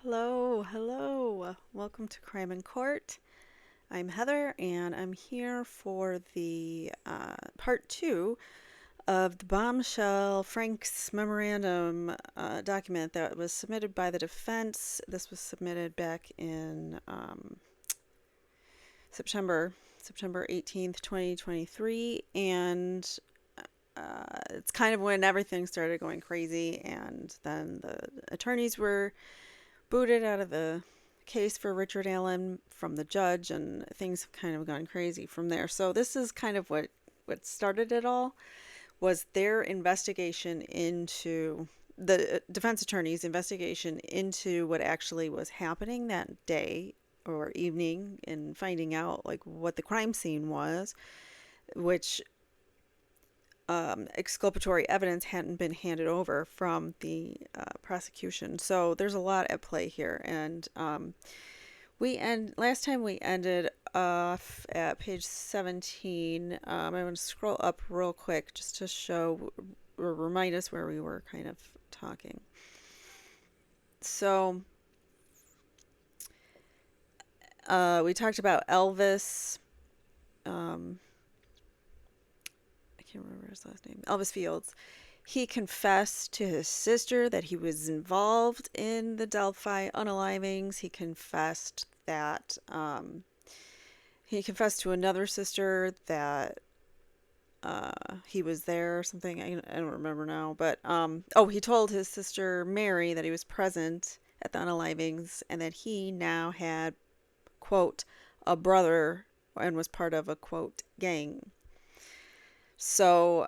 Hello, hello. Welcome to Crime in Court. I'm Heather, and I'm here for the part two of the bombshell Frank's memorandum document that was submitted by the defense. This was submitted back in September 18th, 2023, and it's kind of when everything started going crazy, and then the attorneys were booted out of the case for Richard Allen from the judge, and things have kind of gone crazy from there. So this is kind of what started it all, was their investigation into the defense attorney's investigation into what actually was happening that day or evening, and finding out like what the crime scene was, which exculpatory evidence hadn't been handed over from the prosecution. So there's a lot at play here, and last time we ended off at page 17. I'm going to scroll up real quick just to show or remind us where we were kind of talking. So we talked about Elvis. I can't remember his last name. Elvis Fields. He confessed to his sister that he was involved in the Delphi Un-Alivings. He confessed to another sister that he was there or something. I don't remember now. But he told his sister Mary that he was present at the Un-Alivings, and that he now had, quote, a brother, and was part of a, quote, gang. So,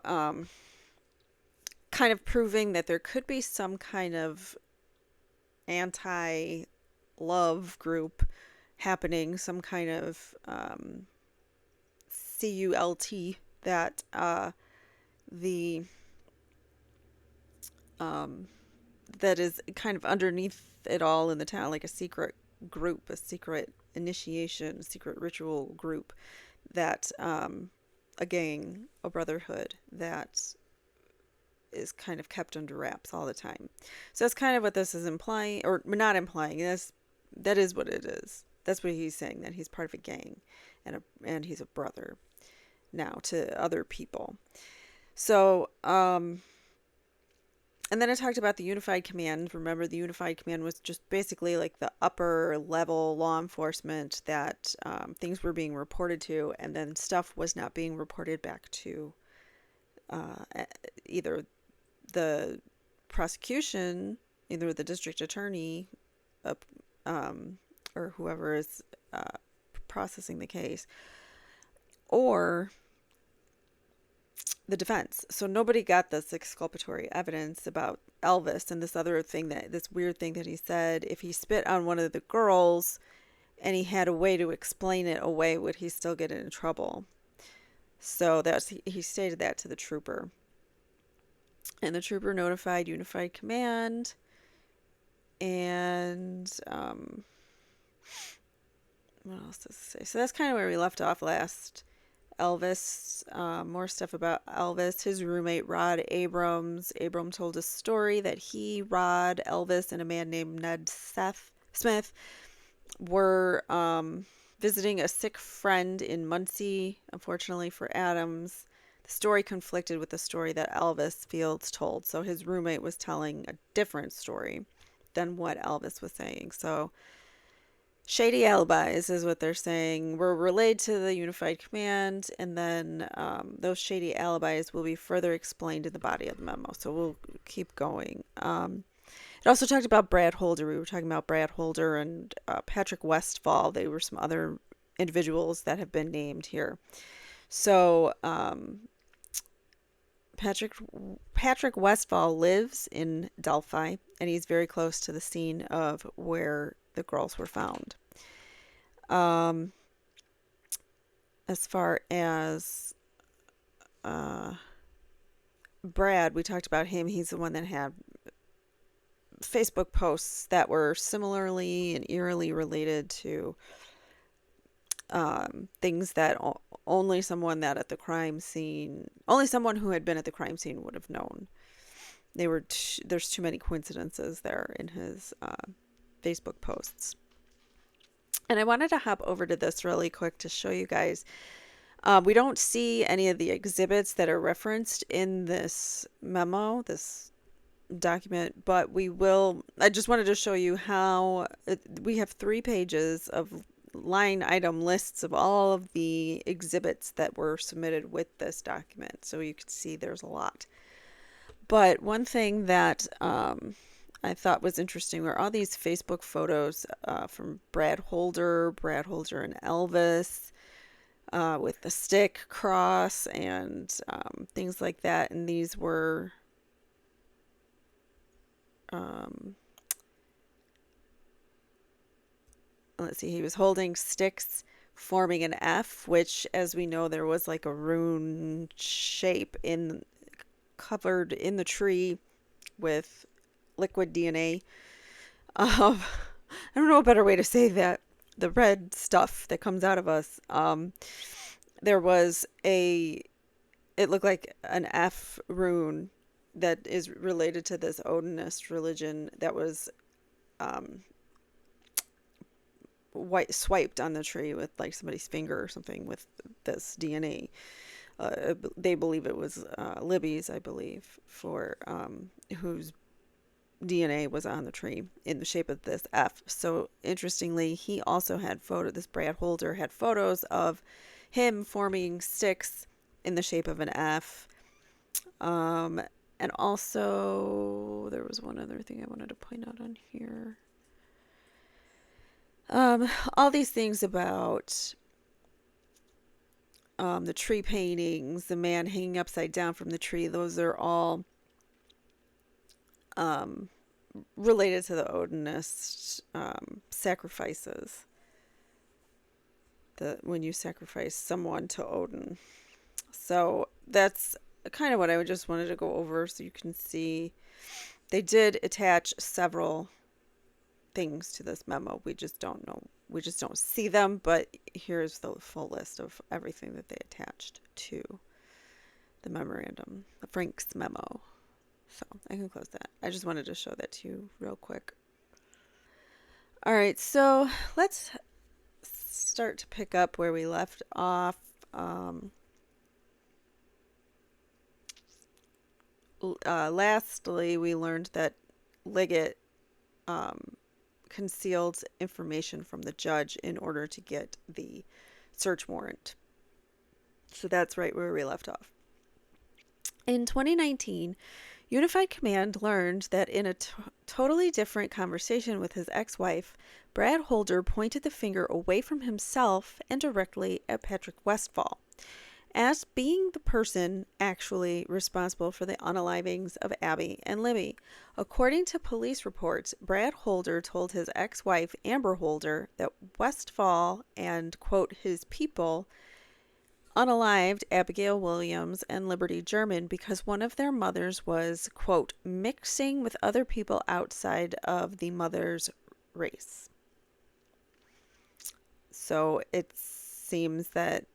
kind of proving that there could be some kind of anti-love group happening, some kind of CULT that that is kind of underneath it all in the town, like a secret group, a secret initiation, a secret ritual group, that a gang, a brotherhood that is kind of kept under wraps all the time. So that's kind of what this is implying, or not implying. That is what it is. That's what he's saying, that he's part of a gang, and he's a brother now to other people. So and then I talked about the Unified Command. Remember, the Unified Command was just basically like the upper level law enforcement that things were being reported to, and then stuff was not being reported back to either the prosecution, either the district attorney, or whoever is processing the case, or the defense. So nobody got this exculpatory evidence about Elvis, and this weird thing that he said, if he spit on one of the girls and he had a way to explain it away, would he still get in trouble? So he stated that to the trooper, and the trooper notified Unified Command, and what else does it say? So that's kind of where we left off last. Elvis, more stuff about Elvis. His roommate, Rod Abrams. Abram told a story that he, Rod, Elvis, and a man named Ned Smith were visiting a sick friend in Muncie. Unfortunately for Adams, the story conflicted with the story that Elvis Fields told. So his roommate was telling a different story than what Elvis was saying. So shady alibis is what they're saying, were relayed to the Unified Command, and then those shady alibis will be further explained in the body of the memo. So we'll keep going. It also talked about Brad Holder. We were talking about Brad Holder and Patrick Westfall. They were some other individuals that have been named here. So Patrick Westfall lives in Delphi, and he's very close to the scene of where the girls were found. As far as Brad, we talked about him. He's the one that had Facebook posts that were similarly and eerily related to things that only someone that at the crime scene, only someone who had been at the crime scene would have known. There's too many coincidences there in his Facebook posts. And I wanted to hop over to this really quick to show you guys. We don't see any of the exhibits that are referenced in this memo, this document, but we will. I just wanted to show you how we have 3 pages of line item lists of all of the exhibits that were submitted with this document. So you can see there's a lot. But one thing that I thought was interesting were all these Facebook photos from Brad Holder and Elvis with the stick cross and things like that. And these were let's see, he was holding sticks forming an F, which, as we know, there was like a rune shape covered in the tree with liquid DNA. I don't know a better way to say that. The red stuff that comes out of us. There was it looked like an F rune that is related to this Odinist religion that was swiped on the tree with like somebody's finger or something with this DNA. They believe it was Libby's, I believe, for whose DNA was on the tree in the shape of this F. So interestingly, he also had this Brad Holder had photos of him forming sticks in the shape of an F. And also there was one other thing I wanted to point out on here. All these things about the tree paintings, the man hanging upside down from the tree, those are all related to the Odinist sacrifices. When you sacrifice someone to Odin. So that's kind of what I just wanted to go over so you can see. They did attach several things to this memo. We just don't know. We just don't see them, but here's the full list of everything that they attached to the memorandum, the Frank's memo. So I can close that. I just wanted to show that to you real quick. All right, so let's start to pick up where we left off. Lastly, we learned that Liggett concealed information from the judge in order to get the search warrant. So that's right where we left off. In 2019, Unified Command learned that in a totally different conversation with his ex-wife, Brad Holder pointed the finger away from himself and directly at Patrick Westfall, as being the person actually responsible for the unalivings of Abby and Libby. According to police reports, Brad Holder told his ex-wife Amber Holder that Westfall and, quote, his people unalived Abigail Williams and Liberty German because one of their mothers was, quote, mixing with other people outside of the mother's race. So it seems that,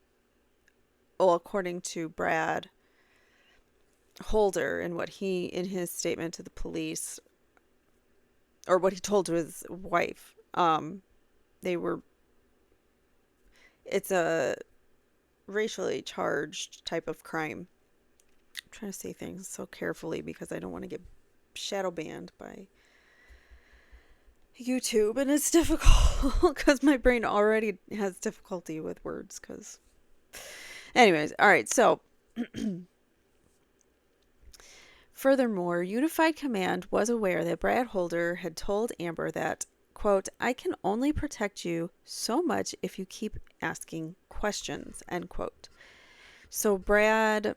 well, according to Brad Holder and what he, in his statement to the police, or what he told to his wife, it's a racially charged type of crime. I'm trying to say things so carefully because I don't want to get shadow banned by YouTube, and it's difficult because my brain already has difficulty with words because anyways, all right, so furthermore, Unified Command was aware that Brad Holder had told Amber that, quote, I can only protect you so much if you keep asking questions, end quote. So Brad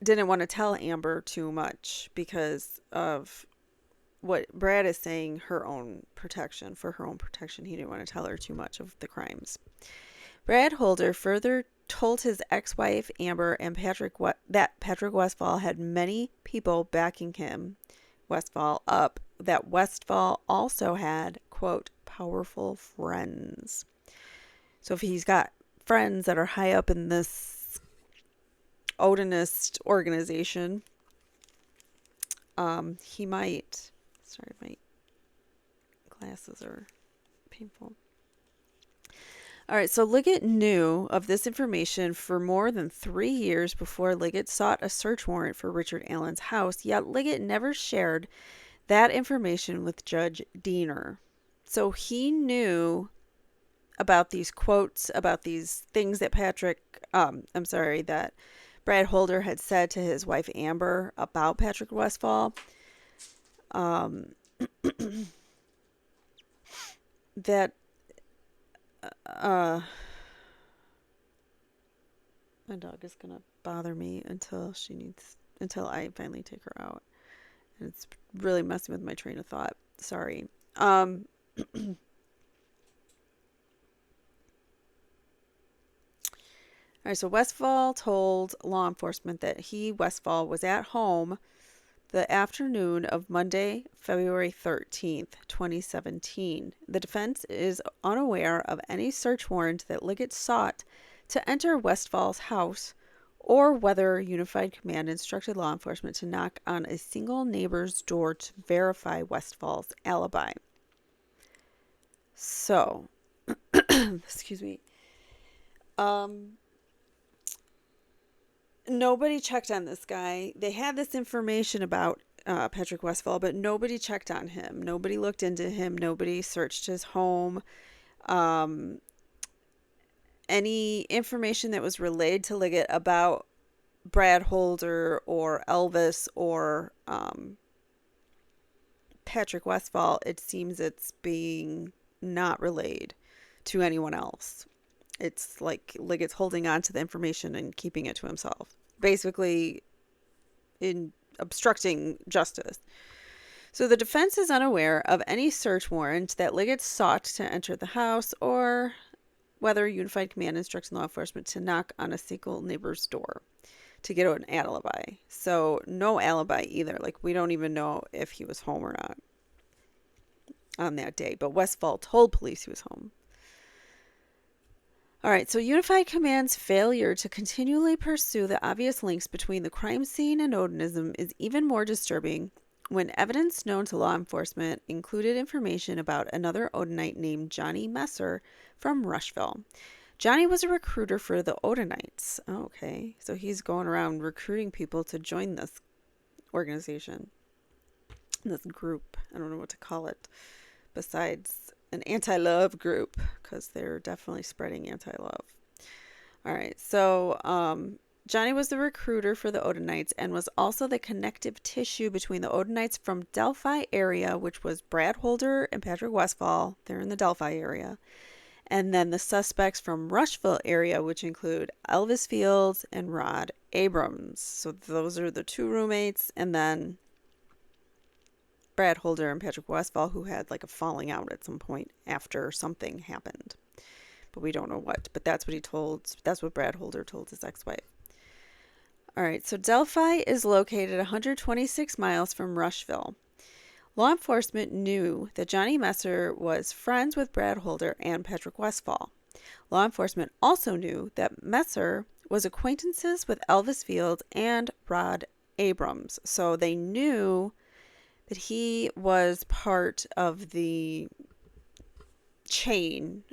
didn't want to tell Amber too much because of what Brad is saying, her own protection. For her own protection, he didn't want to tell her too much of the crimes. Brad Holder further told his ex-wife Amber and that Patrick Westfall had many people backing him, Westfall, up, that Westfall also had, quote, powerful friends. So if he's got friends that are high up in this Odinist organization, he might, sorry, my glasses are painful. All right, so Liggett knew of this information for more than 3 years before Liggett sought a search warrant for Richard Allen's house, yet Liggett never shared that information with Judge Diener. So he knew about these quotes, about these things that that Brad Holder had said to his wife Amber about Patrick Westfall. That my dog is gonna bother me until I finally take her out. And it's really messing with my train of thought. Sorry. All right, so Westfall told law enforcement that Westfall, was at home the afternoon of Monday, February 13th, 2017. The defense is unaware of any search warrant that Liggett sought to enter Westfall's house, or whether Unified Command instructed law enforcement to knock on a single neighbor's door to verify Westfall's alibi. So, excuse me. Nobody checked on this guy. They had this information about Patrick Westfall, but nobody checked on him. Nobody looked into him. Nobody searched his home. Any information that was relayed to Liggett about Brad Holder or Elvis or Patrick Westfall, it seems it's being not relayed to anyone else. It's like Liggett's holding on to the information and keeping it to himself, basically in obstructing justice. So the defense is unaware of any search warrant that Liggett sought to enter the house, or whether Unified Command instructs law enforcement to knock on a single neighbor's door to get an alibi. So no alibi either. Like, we don't even know if he was home or not on that day. But Westfall told police he was home. All right, so Unified Command's failure to continually pursue the obvious links between the crime scene and Odinism is even more disturbing when evidence known to law enforcement included information about another Odinite named Johnny Messer from Rushville. Johnny was a recruiter for the Odinists. Oh, okay, so he's going around recruiting people to join this organization, this group. I don't know what to call it besides an anti-love group, because they're definitely spreading anti-love. All right, so Johnny was the recruiter for the Odinites and was also the connective tissue between the Odinites from Delphi area, which was Brad Holder and Patrick Westfall. They're in the Delphi area. And then the suspects from Rushville area, which include Elvis Fields and Rod Abrams. So those are the two roommates. And then Brad Holder and Patrick Westfall, who had like a falling out at some point after something happened. But we don't know what. But that's what Brad Holder told his ex-wife. All right, so Delphi is located 126 miles from Rushville. Law enforcement knew that Johnny Messer was friends with Brad Holder and Patrick Westfall. Law enforcement also knew that Messer was acquaintances with Elvis Fields and Rod Abrams. So they knew that he was part of the chain,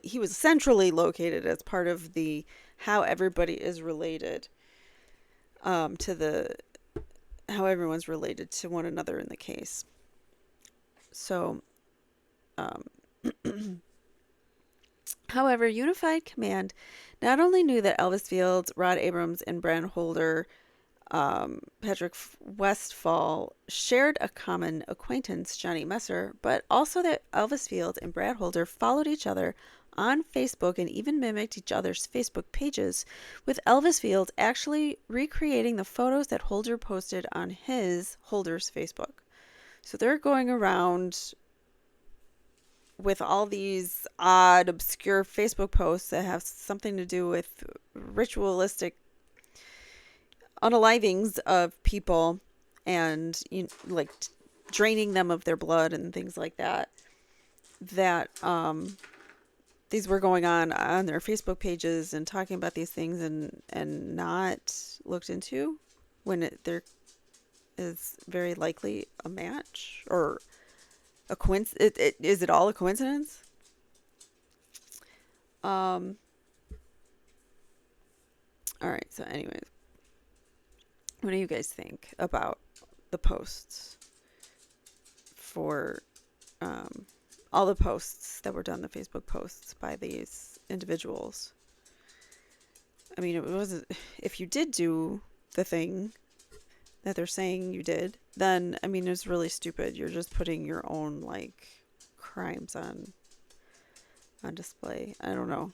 he was centrally located as part of the how everybody is related how everyone's related to one another in the case. So, however, Unified Command not only knew that Elvis Fields, Rod Abrams, and Brad Holder, Patrick Westfall shared a common acquaintance, Johnny Messer, but also that Elvis Fields and Brad Holder followed each other on Facebook and even mimicked each other's Facebook pages, with Elvis Fields actually recreating the photos that Holder posted on Holder's Facebook. So they're going around with all these odd, obscure Facebook posts that have something to do with ritualistic unalivings of people and like draining them of their blood and things like that, that these were going on their Facebook pages and talking about these things and not looked into when there is very likely a match or a coincidence. Is it all a coincidence? All right. So anyways, what do you guys think about the posts for all the posts that were done, the Facebook posts by these individuals? I mean, it wasn't, if you did do the thing that they're saying you did, then, I mean, it's really stupid. You're just putting your own, like, crimes on display. I don't know.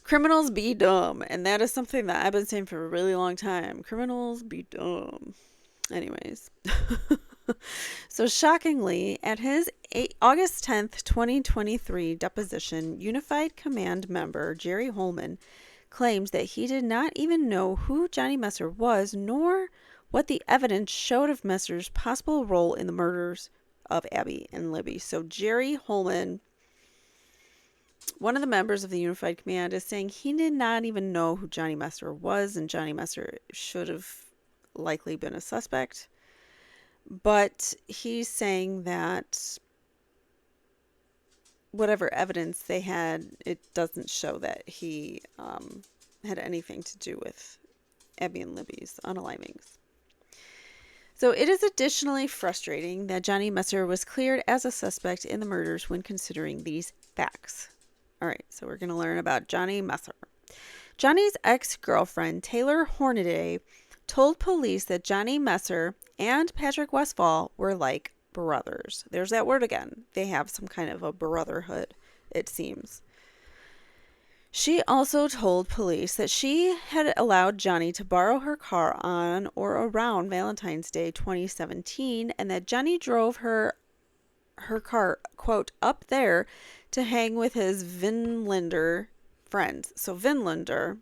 Criminals be dumb. And that is something that I've been saying for a really long time. Criminals be dumb. Anyways. So shockingly, at his August 10th, 2023 deposition, Unified Command member Jerry Holman claims that he did not even know who Johnny Messer was, nor what the evidence showed of Messer's possible role in the murders of Abby and Libby. So Jerry Holman, one of the members of the Unified Command, is saying he did not even know who Johnny Messer was, and Johnny Messer should have likely been a suspect. But he's saying that whatever evidence they had, it doesn't show that he had anything to do with Abby and Libby's unalivings. So it is additionally frustrating that Johnny Messer was cleared as a suspect in the murders when considering these facts. All right, so we're going to learn about Johnny Messer. Johnny's ex-girlfriend, Taylor Hornaday, told police that Johnny Messer and Patrick Westfall were like brothers. There's that word again. They have some kind of a brotherhood, it seems. She also told police that she had allowed Johnny to borrow her car on or around Valentine's Day 2017, and that Johnny drove her car, quote, up there to hang with his Vinlander friends. So Vinlander,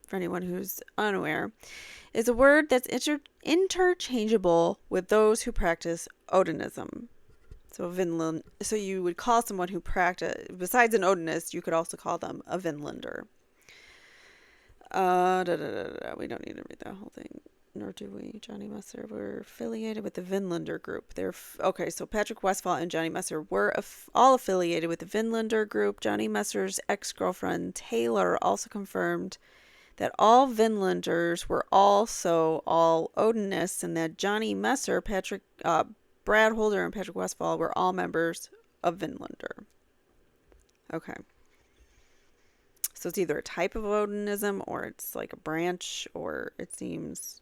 for anyone who's unaware, is a word that's interchangeable with those who practice Odinism. So you would call someone who practice, besides an Odinist, you could also call them a Vinlander. We don't need to read that whole thing, nor do we. Johnny Messer were affiliated with the Vinlander group. Okay, so Patrick Westfall and Johnny Messer were all affiliated with the Vinlander group. Johnny Messer's ex-girlfriend Taylor also confirmed that all Vinlanders were also all Odinists, and that Johnny Messer, Brad Holder, and Patrick Westfall were all members of Vinlander. Okay. So it's either a type of Odinism, or it's like a branch, or it seems...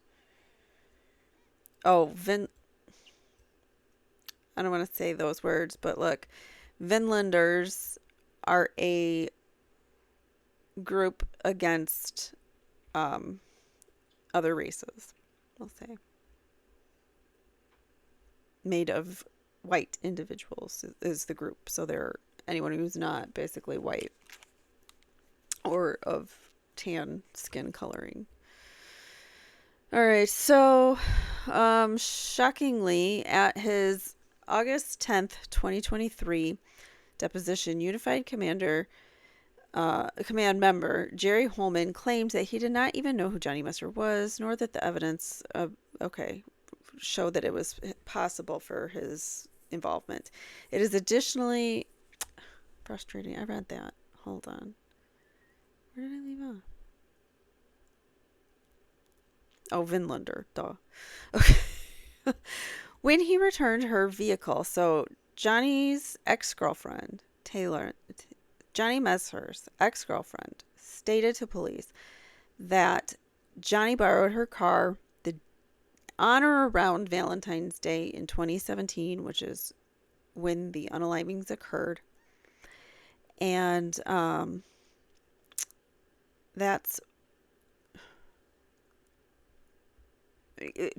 I don't want to say those words, but look, Vinlanders are a group against other races, I'll say. Made of white individuals is the group. So they're anyone who's not basically white or of tan skin coloring. All right, so shockingly, at his August 10th, 2023 deposition, Unified Command member Jerry Holman claims that he did not even know who Johnny Messer was, nor that the evidence showed that it was possible for his involvement. It is additionally frustrating. I read that. Hold on. Where did I leave off? Oh, Vinlander. Duh. Okay. When he returned her vehicle, so Johnny's ex-girlfriend, Johnny Messer's ex-girlfriend, stated to police that Johnny borrowed her car on or around Valentine's Day in 2017, which is when the unalivings occurred. And that's,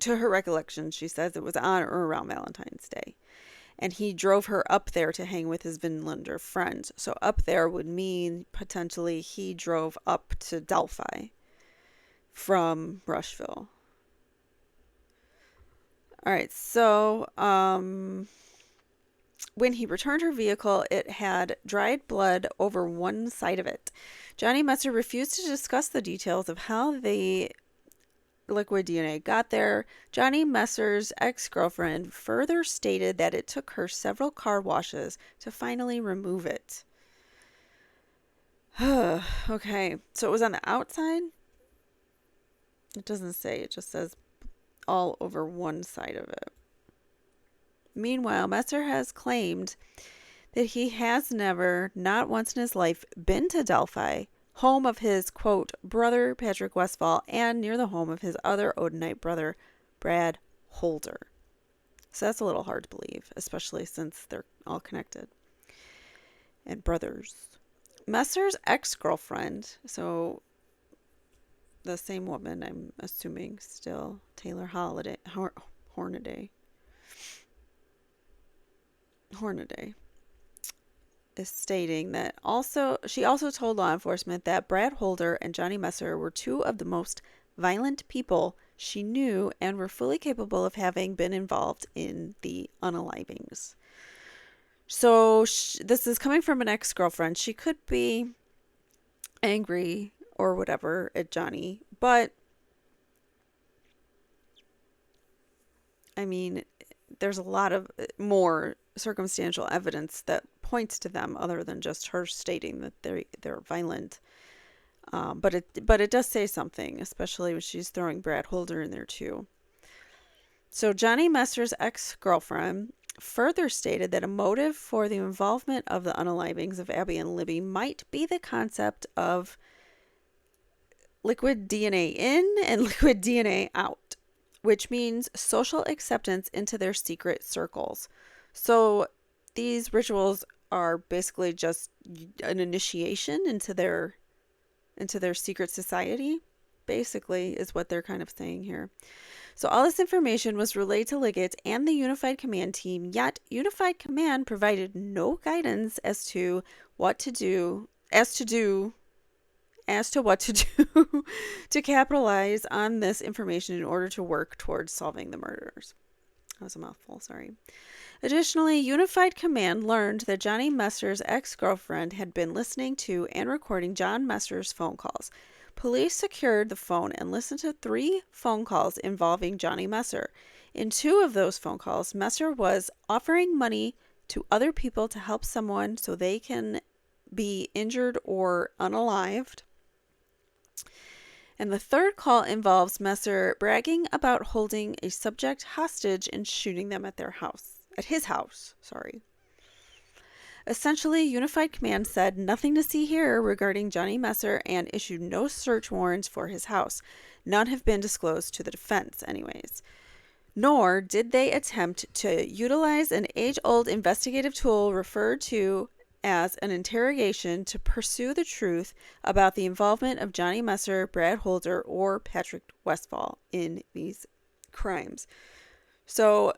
to her recollection, she says it was on or around Valentine's Day. and he drove her up there to hang with his Vinlander friends. So up there would mean potentially he drove up to Delphi from Rushville. All right, so when he returned her vehicle, it had dried blood over one side of it. Johnny Messer refused to discuss the details of how the liquid DNA got there. Johnny Messer's ex-girlfriend further stated that it took her several car washes to finally remove it. Okay, so it was on the outside? It doesn't say, it just says all over one side of it. Meanwhile, Messer has claimed that he has never, not once in his life, been to Delphi, home of his, quote, brother Patrick Westfall, and near the home of his other Odinite brother, Brad Holder. So that's a little hard to believe, especially since they're all connected. And brothers. Messer's ex-girlfriend, so the same woman, I'm assuming still, Taylor Hornaday, is stating that she also told law enforcement that Brad Holder and Johnny Messer were two of the most violent people she knew and were fully capable of having been involved in the unalivings. So this is coming from an ex-girlfriend. She could be angry or whatever at Johnny, but I mean, there's a lot of more circumstantial evidence that points to them other than just her stating that they're violent. But it does say something, especially when she's throwing Brad Holder in there too. So Johnny Messer's ex-girlfriend further stated that a motive for the involvement of the unalivings of Abby and Libby might be the concept of liquid DNA in and liquid DNA out, which means social acceptance into their secret circles. So these rituals are basically just an initiation into their secret society, basically, is what they're kind of saying here. So all this information was relayed to Liggett and the Unified Command team, yet Unified Command provided no guidance as to what to do to capitalize on this information in order to work towards solving the murders. That was a mouthful, sorry. Additionally, Unified Command learned that Johnny Messer's ex-girlfriend had been listening to and recording John Messer's phone calls. Police secured the phone and listened to 3 phone calls involving Johnny Messer. In 2 of those phone calls, Messer was offering money to other people to help someone so they can be injured or unalived. And the 3rd call involves Messer bragging about holding a subject hostage and shooting them at his house. Essentially, Unified Command said nothing to see here regarding Johnny Messer and issued no search warrants for his house. None have been disclosed to the defense anyways. Nor did they attempt to utilize an age-old investigative tool referred to as an interrogation to pursue the truth about the involvement of Johnny Messer, Brad Holder, or Patrick Westfall in these crimes. So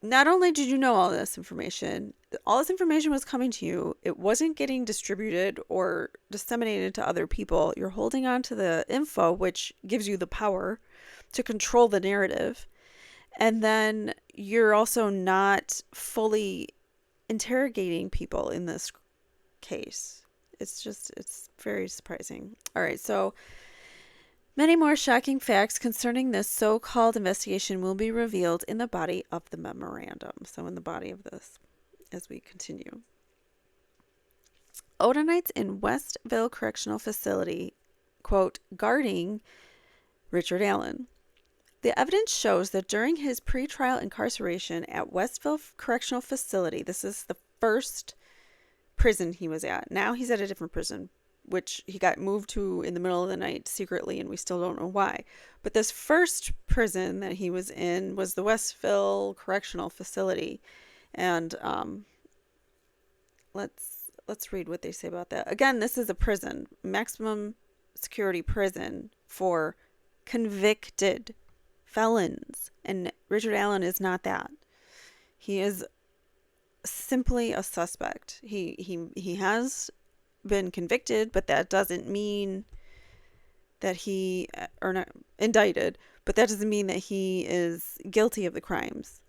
not only did you know all this information was coming to you. It wasn't getting distributed or disseminated to other people. You're holding on to the info, which gives you the power to control the narrative. And then you're also not fully interrogating people in this case. It's very surprising. All right, so many more shocking facts concerning this so-called investigation will be revealed in the body of the memorandum. So in the body of this, as we continue. Odinists in Westville Correctional Facility, quote, guarding Richard Allen. The evidence shows that during his pretrial incarceration at Westville Correctional Facility, this is the first prison he was at. Now he's at a different prison, which he got moved to in the middle of the night secretly, and we still don't know why. But this first prison that he was in was the Westville Correctional Facility. And let's read what they say about that. Again, this is a prison, maximum security prison for convicted felons, and Richard Allen is not that. He is simply a suspect. He has been convicted, but that doesn't mean that he, or not indicted, but that doesn't mean that he is guilty of the crimes.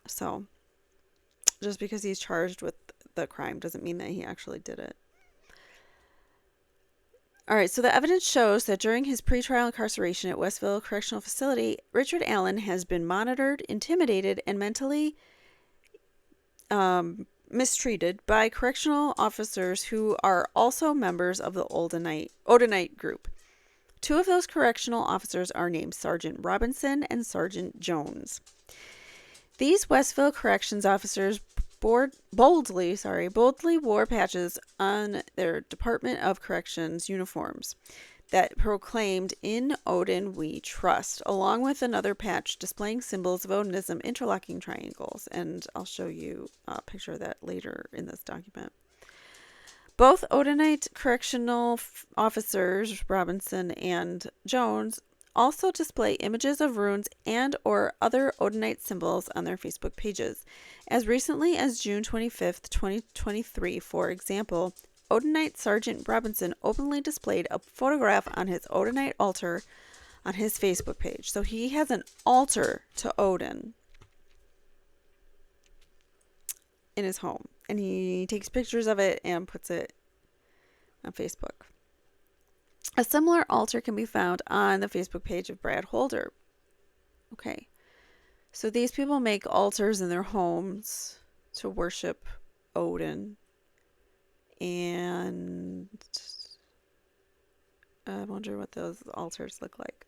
So just because he's charged with the crime doesn't mean that he actually did it. All right, so the evidence shows that during his pretrial incarceration at Westville Correctional Facility, Richard Allen has been monitored, intimidated, and mentally mistreated by correctional officers who are also members of the Odinite group. Two of those correctional officers are named Sergeant Robinson and Sergeant Jones. These Westville Corrections officers boldly wore patches on their Department of Corrections uniforms that proclaimed "In Odin We Trust," along with another patch displaying symbols of Odinism, interlocking triangles. And I'll show you a picture of that later in this document. Both Odinite correctional officers, Robinson and Jones, also display images of runes and or other Odinite symbols on their Facebook pages. As recently as June 25th, 2023, for example, Odinite Sergeant Robinson openly displayed a photograph on his Odinite altar on his Facebook page. So he has an altar to Odin in his home, and he takes pictures of it and puts it on Facebook. A similar altar can be found on the Facebook page of Brad Holder. Okay, so these people make altars in their homes to worship Odin, and I wonder what those altars look like.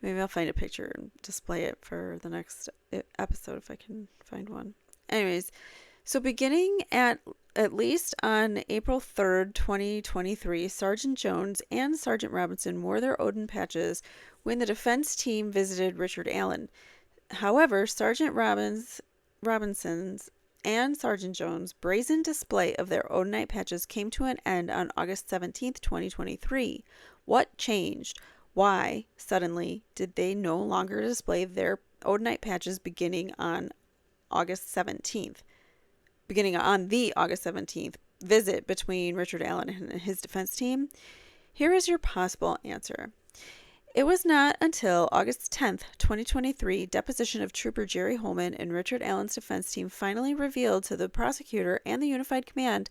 Maybe I'll find a picture and display it for the next episode if I can find one. Anyways, so beginning at least on April 3rd, 2023, Sergeant Jones and Sergeant Robinson wore their Odin patches when the defense team visited Richard Allen. However, Sergeant Robinson's and Sergeant Jones' brazen display of their Odinite patches came to an end on August 17th, 2023. What changed? Why, suddenly, did they no longer display their Odinite patches beginning on the August 17th visit between Richard Allen and his defense team? Here is your possible answer. It was not until August 10th, 2023, deposition of Trooper Jerry Holman and Richard Allen's defense team finally revealed to the prosecutor and the Unified Command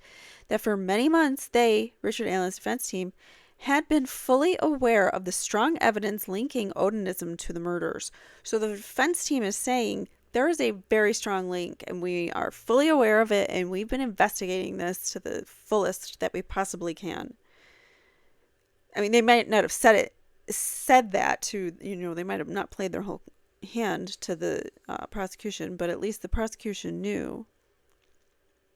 that for many months they, Richard Allen's defense team, had been fully aware of the strong evidence linking Odinism to the murders. So the defense team is saying there is a very strong link, and we are fully aware of it, and we've been investigating this to the fullest that we possibly can. I mean, they might not have said that to, they might have not played their whole hand to the prosecution, but at least the prosecution knew,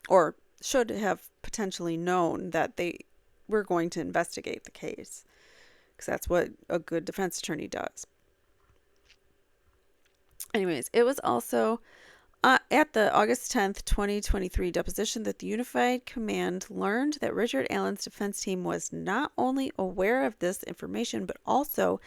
or should have potentially known, that they were going to investigate the case, because that's what a good defense attorney does. Anyways, it was also at the August 10th, 2023 deposition that the Unified Command learned that Richard Allen's defense team was not only aware of this information, but also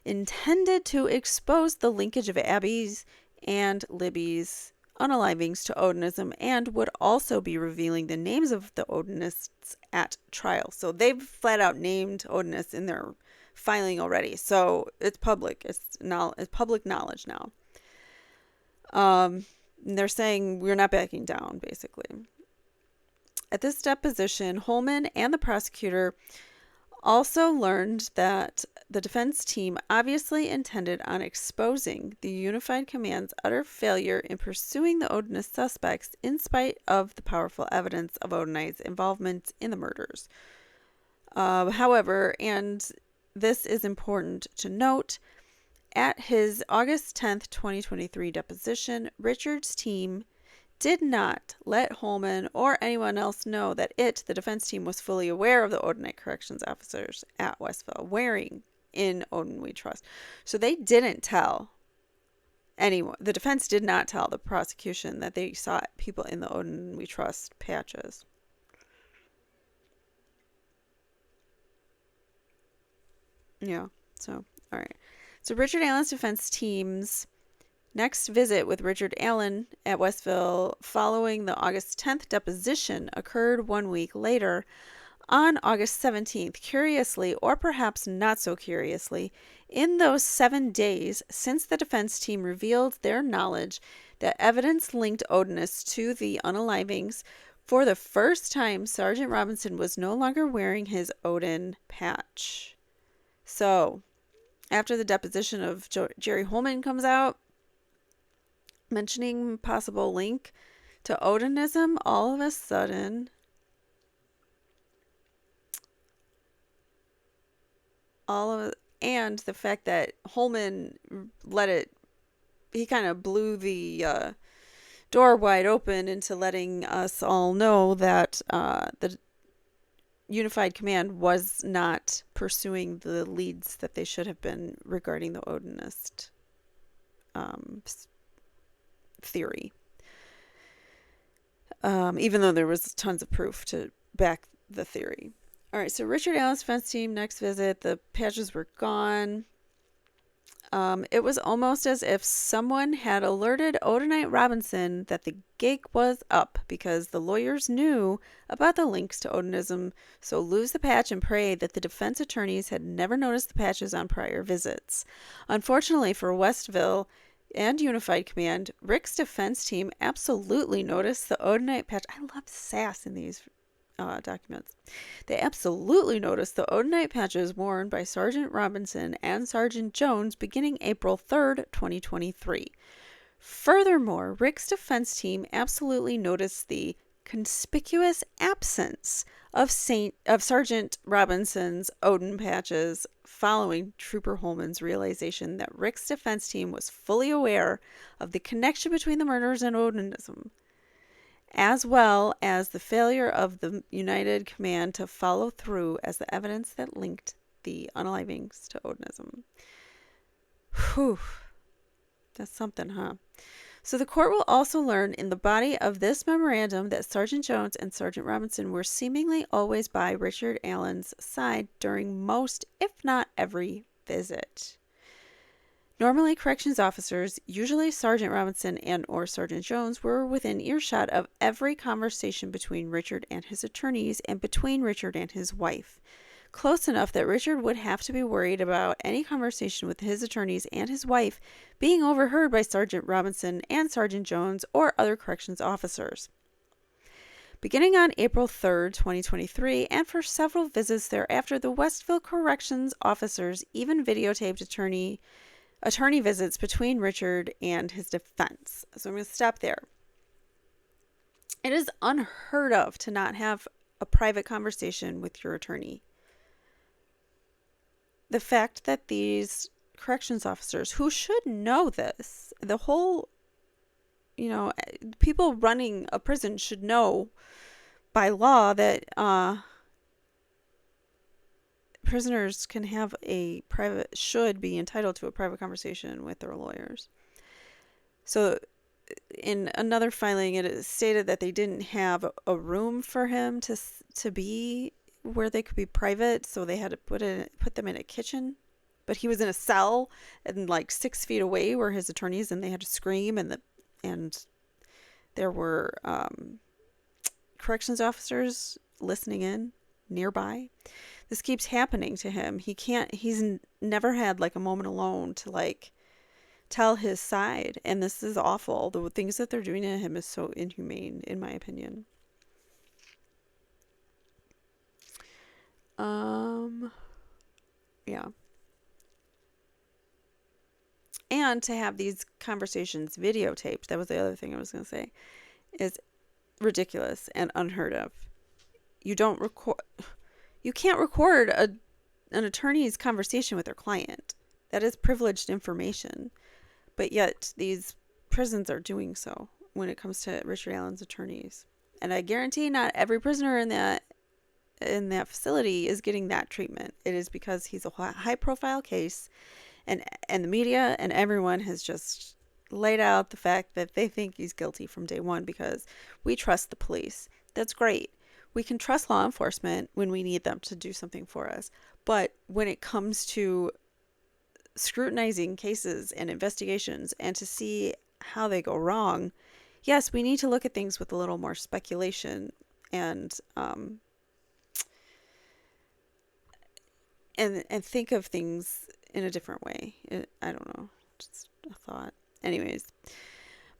intended to expose the linkage of Abby's and Libby's unalivings to Odinism, and would also be revealing the names of the Odinists at trial. So they've flat out named Odinists in their filing already. So it's public. It's public knowledge now. They're saying we're not backing down, basically. At this deposition, Holman and the prosecutor also learned that the defense team obviously intended on exposing the Unified Command's utter failure in pursuing the Odinist suspects in spite of the powerful evidence of Odinite's involvement in the murders. However, and this is important to note, at his August 10th, 2023 deposition, Richard's team did not let Holman or anyone else know that the defense team, was fully aware of the Odinite corrections officers at Westville wearing "In Odin We Trust." So they didn't tell anyone. The defense did not tell the prosecution that they saw people in the Odin We Trust patches. Yeah, so, all right. So Richard Allen's defense team's Next visit with Richard Allen at Westville following the August 10th deposition occurred 1 week later on August 17th. Curiously, or perhaps not so curiously, in those 7 days since the defense team revealed their knowledge that evidence linked Odinists to the Unalivings, for the first time, Sergeant Robinson was no longer wearing his Odin patch. So, after the deposition of Jerry Holman comes out, mentioning possible link to Odinism, all of a sudden, and the fact that Holman he kind of blew the door wide open into letting us all know that the Unified Command was not pursuing the leads that they should have been regarding the Odinist theory. Even though there was tons of proof to back the theory. All right, so Richard Allen's defense team, next visit, the patches were gone. It was almost as if someone had alerted Odinite Robinson that the gig was up because the lawyers knew about the links to Odinism, so lose the patch and pray that the defense attorneys had never noticed the patches on prior visits. Unfortunately for Westville and Unified Command, Rick's defense team absolutely noticed the Odinite patch. I love sass in these documents. They absolutely noticed the Odinite patches worn by Sergeant Robinson and Sergeant Jones beginning April 3rd, 2023. Furthermore, Rick's defense team absolutely noticed the conspicuous absence of Sergeant Robinson's Odin patches following Trooper Holman's realization that Rick's defense team was fully aware of the connection between the murders and Odinism, as well as the failure of the United Command to follow through as the evidence that linked the Unalivings to Odinism. Whew. That's something, huh? So the court will also learn in the body of this memorandum that Sergeant Jones and Sergeant Robinson were seemingly always by Richard Allen's side during most, if not every, visit. Normally, corrections officers, usually Sergeant Robinson and or Sergeant Jones, were within earshot of every conversation between Richard and his attorneys and between Richard and his wife. Close enough that Richard would have to be worried about any conversation with his attorneys and his wife being overheard by Sergeant Robinson and Sergeant Jones or other corrections officers. Beginning on April 3rd, 2023, and for several visits thereafter, the Westville corrections officers even videotaped attorney visits between Richard and his defense. So I'm going to stop there. It is unheard of to not have a private conversation with your attorney. The fact that these corrections officers, who should know this, the whole, people running a prison should know by law that prisoners should be entitled to a private conversation with their lawyers. So in another filing, it is stated that they didn't have a room for him to be where they could be private, so they had to put them in a kitchen. But he was in a cell and like 6 feet away where his attorneys, and they had to scream, and there were corrections officers listening in nearby. This keeps happening to him. He's never had like a moment alone to like tell his side, and this is awful. The things that they're doing to him is so inhumane, in my opinion. Yeah. And to have these conversations videotaped, that was the other thing I was going to say, is ridiculous and unheard of. You can't record an attorney's conversation with their client. That is privileged information. But yet these prisons are doing so when it comes to Richard Allen's attorneys. And I guarantee not every prisoner in that facility is getting that treatment. It is because he's a high profile case, and the media and everyone has just laid out the fact that they think he's guilty from day one because we trust the police. That's great. We can trust law enforcement when we need them to do something for us. But when it comes to scrutinizing cases and investigations and to see how they go wrong, yes, we need to look at things with a little more speculation and think of things in a different way. I don't know, just a thought. Anyways,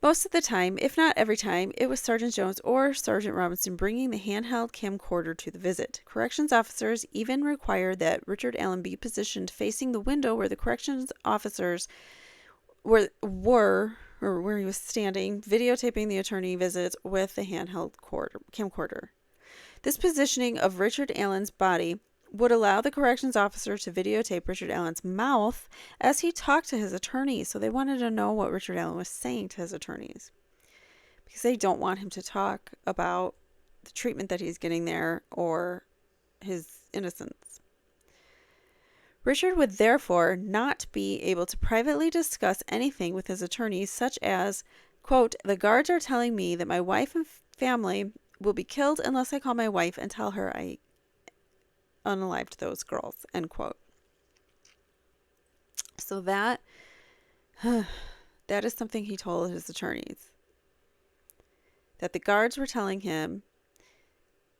most of the time, if not every time, it was Sergeant Jones or Sergeant Robinson bringing the handheld camcorder to the visit. Corrections officers even required that Richard Allen be positioned facing the window where the corrections officers were or where he was standing, videotaping the attorney visits with the handheld camcorder. This positioning of Richard Allen's body would allow the corrections officer to videotape Richard Allen's mouth as he talked to his attorneys. So they wanted to know what Richard Allen was saying to his attorneys, because they don't want him to talk about the treatment that he's getting there or his innocence. Richard would therefore not be able to privately discuss anything with his attorneys, such as, quote, "The guards are telling me that my wife and family will be killed unless I call my wife and tell her I unalived those girls," end quote. So that is something he told his attorneys. That the guards were telling him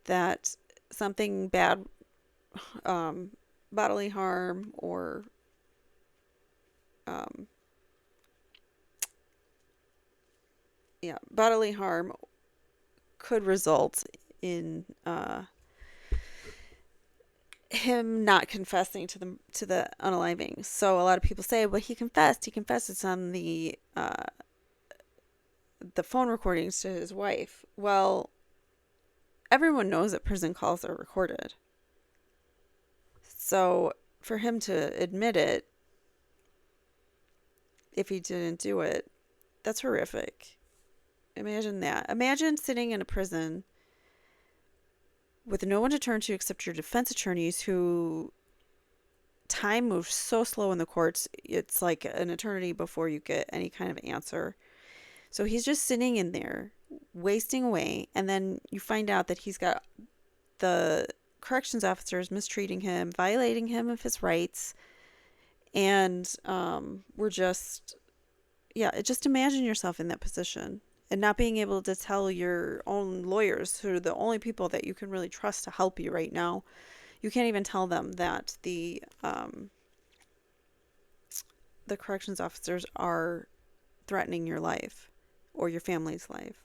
that something bad, bodily harm or bodily harm could result in him not confessing to the unaliving. So a lot of people say, well, he confessed. It's on the phone recordings to his wife. Well, everyone knows that prison calls are recorded. So for him to admit it, if he didn't do it, that's horrific. Imagine that. Imagine sitting in a prison with no one to turn to except your defense attorneys, who time moves so slow in the courts. It's like an eternity before you get any kind of answer. So he's just sitting in there, wasting away. And then you find out that he's got the corrections officers mistreating him, violating him of his rights. And just imagine yourself in that position. And not being able to tell your own lawyers, who are the only people that you can really trust to help you right now. You can't even tell them that the corrections officers are threatening your life or your family's life.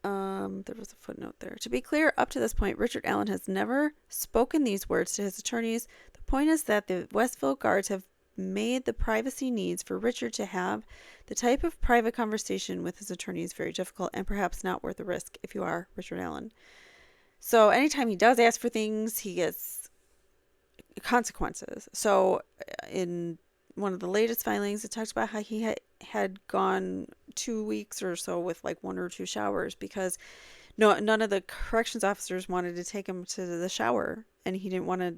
There was a footnote there. To be clear, up to this point, Richard Allen has never spoken these words to his attorneys. The point is that the Westville guards have made the privacy needs for Richard to have the type of private conversation with his attorneys very difficult and perhaps not worth the risk if you are Richard Allen. So anytime he does ask for things, he gets consequences. So in one of the latest filings, it talks about how he had gone 2 weeks or so with like 1 or 2 showers because none of the corrections officers wanted to take him to the shower, and he didn't want to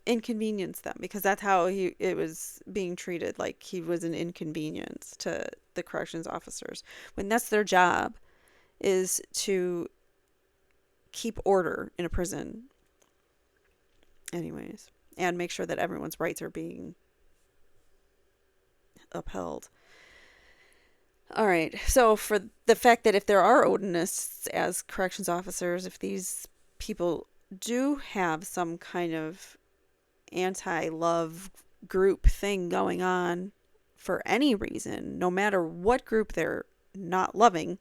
inconvenience them, because that's how it was being treated, like he was an inconvenience to the corrections officers, when that's their job, is to keep order in a prison anyways, and make sure that everyone's rights are being upheld. All right, so for the fact that if there are Odinists as corrections officers, if these people do have some kind of anti-love group thing going on for any reason, no matter what group they're not loving,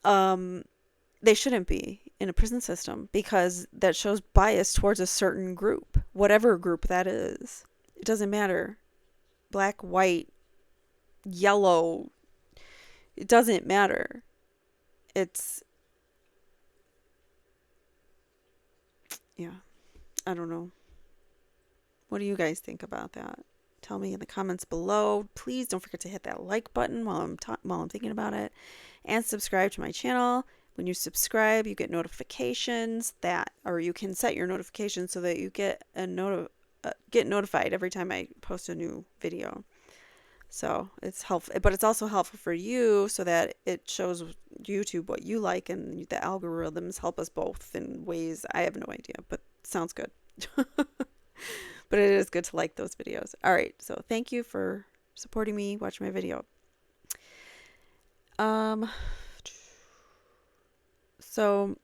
they shouldn't be in a prison system, because that shows bias towards a certain group, whatever group that is. It doesn't matter. Black, white, yellow, it doesn't matter. I don't know. What do you guys think about that? Tell me in the comments below. Please don't forget to hit that like button while I'm thinking about it, and subscribe to my channel. When you subscribe, you get notifications or you can set your notifications so that you get notified every time I post a new video. So it's helpful, but it's also helpful for you so that it shows YouTube what you like, and the algorithms help us both in ways I have no idea, but sounds good. But it is good to like those videos. All right, so thank you for supporting me, watching my video. So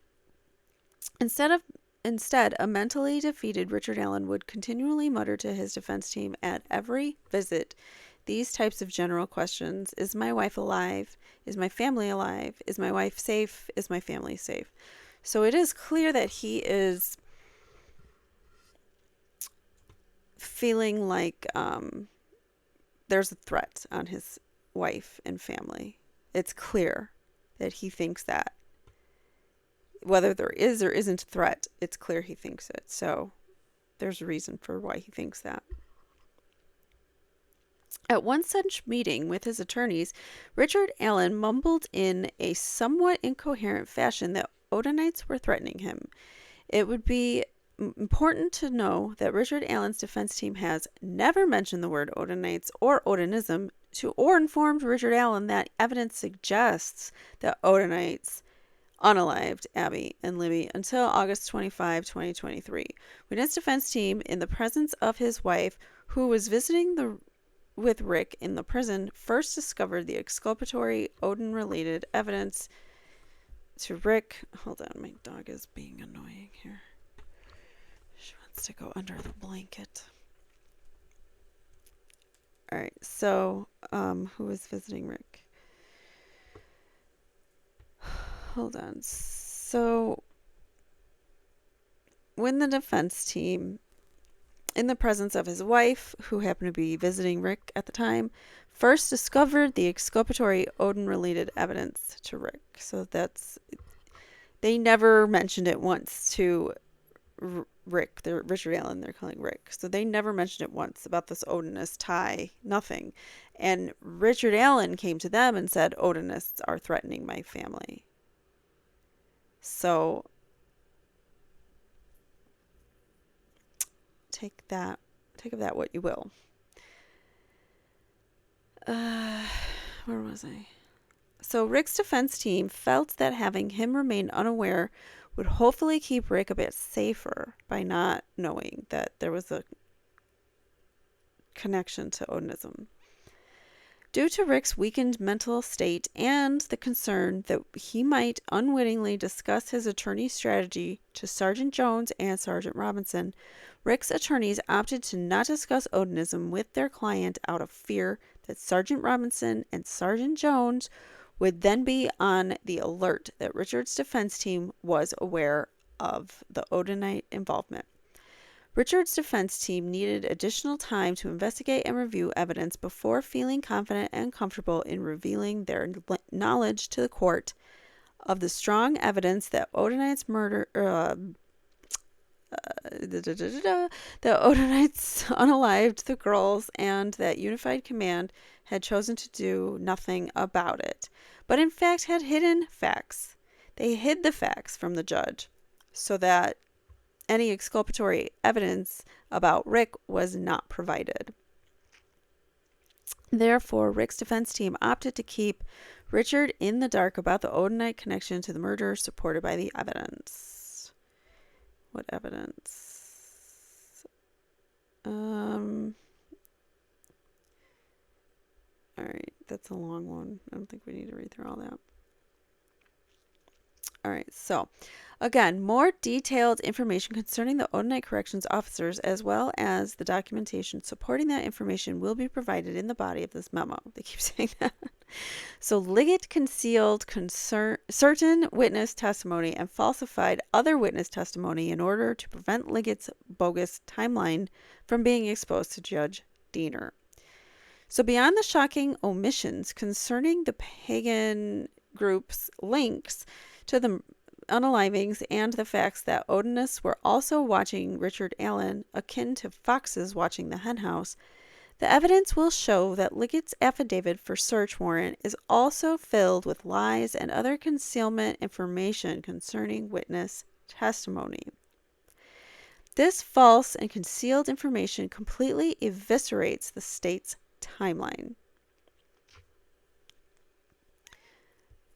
instead, a mentally defeated Richard Allen would continually mutter to his defense team at every visit these types of general questions. Is my wife alive? Is my family alive? Is my wife safe? Is my family safe? So it is clear that he is feeling like there's a threat on his wife and family. It's clear that he thinks that. Whether there is or isn't a threat, it's clear he thinks it. So there's a reason for why he thinks that. At one such meeting with his attorneys, Richard Allen mumbled in a somewhat incoherent fashion that Odinists were threatening him. It would be important to know that Richard Allen's defense team has never mentioned the word Odinists or Odinism or informed Richard Allen that evidence suggests that Odinists unalived Abby and Libby until August 25, 2023, when his defense team, in the presence of his wife, who was visiting with Rick in the prison, first discovered the exculpatory Odin-related evidence to Rick. Hold on, my dog is being annoying here. She wants to go under the blanket. All right, so who was visiting Rick? Hold on. So when the defense team, in the presence of his wife, who happened to be visiting Rick at the time, first discovered the exculpatory Odin-related evidence to Rick. So they never mentioned it once to Rick. Richard Allen, they're calling Rick. So they never mentioned it once about this Odinist tie, nothing. And Richard Allen came to them and said, Odinists are threatening my family. So take of that what you will. Where was I? So Rick's defense team felt that having him remain unaware would hopefully keep Rick a bit safer by not knowing that there was a connection to Odinism. Due to Rick's weakened mental state and the concern that he might unwittingly discuss his attorney's strategy to Sergeant Jones and Sergeant Robinson, Rick's attorneys opted to not discuss Odinism with their client out of fear that Sergeant Robinson and Sergeant Jones would then be on the alert that Richard's defense team was aware of the Odinite involvement. Richard's defense team needed additional time to investigate and review evidence before feeling confident and comfortable in revealing their knowledge to the court of the strong evidence that Odinites that Odinites unalived the girls and that Unified Command had chosen to do nothing about it, but in fact had hidden facts. They hid the facts from the judge so that any exculpatory evidence about Rick was not provided. Therefore, Rick's defense team opted to keep Richard in the dark about the Odinite connection to the murder supported by the evidence. What evidence? All right, that's a long one. I don't think we need to read through all that. All right, so again, more detailed information concerning the Odinite Corrections officers as well as the documentation supporting that information will be provided in the body of this memo. They keep saying that. So Liggett concealed certain witness testimony and falsified other witness testimony in order to prevent Liggett's bogus timeline from being exposed to Judge Diener. So beyond the shocking omissions concerning the pagan group's links to the Un-Alivings and the facts that Odinists were also watching Richard Allen, akin to foxes watching the henhouse, the evidence will show that Liggett's affidavit for search warrant is also filled with lies and other concealment information concerning witness testimony. This false and concealed information completely eviscerates the state's timeline.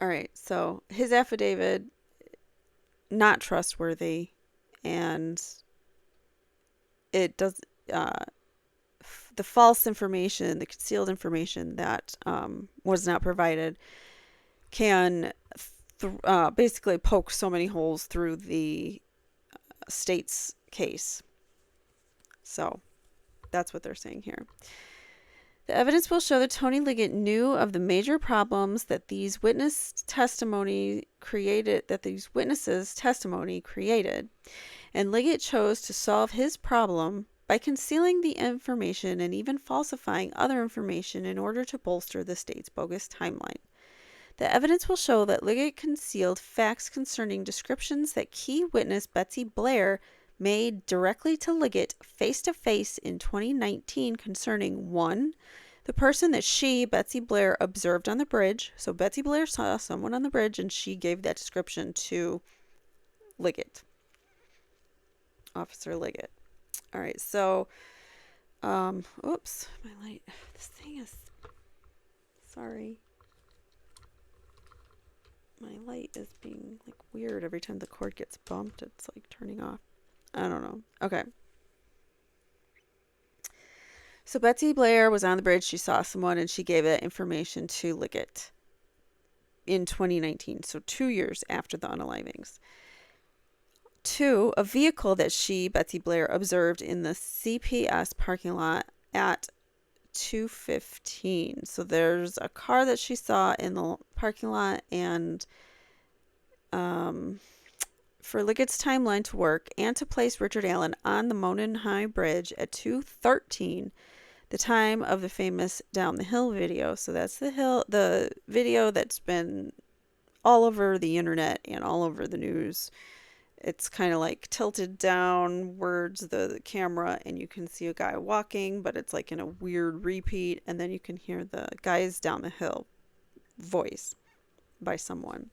All right, so his affidavit, not trustworthy, and it does, uh, the false information, the concealed information that was not provided can basically poke so many holes through the state's case. So that's what they're saying here. The evidence will show that Tony Liggett knew of the major problems that these witnesses' testimony created, and Liggett chose to solve his problem by concealing the information and even falsifying other information in order to bolster the state's bogus timeline. The evidence will show that Liggett concealed facts concerning descriptions that key witness Betsy Blair made directly to Liggett face-to-face in 2019 concerning 1. The person that she, Betsy Blair, observed on the bridge. So Betsy Blair saw someone on the bridge and she gave that description to Liggett. Officer Liggett. All right, so, oops, my light. This thing is, sorry. My light is being like weird every time the cord gets bumped. It's like turning off. I don't know. Okay. So Betsy Blair was on the bridge. She saw someone and she gave that information to Liggett in 2019. So 2 years after the unalivings. 2, a vehicle that she, Betsy Blair, observed in the CPS parking lot at 2:15. So there's a car that she saw in the parking lot, and for Liggett's timeline to work and to place Richard Allen on the Monon High Bridge at 2:13, the time of the famous Down the Hill video. So that's the video that's been all over the internet and all over the news. It's kind of like tilted downwards, the camera, and you can see a guy walking, but it's like in a weird repeat, and then you can hear the guys down the hill voice by someone.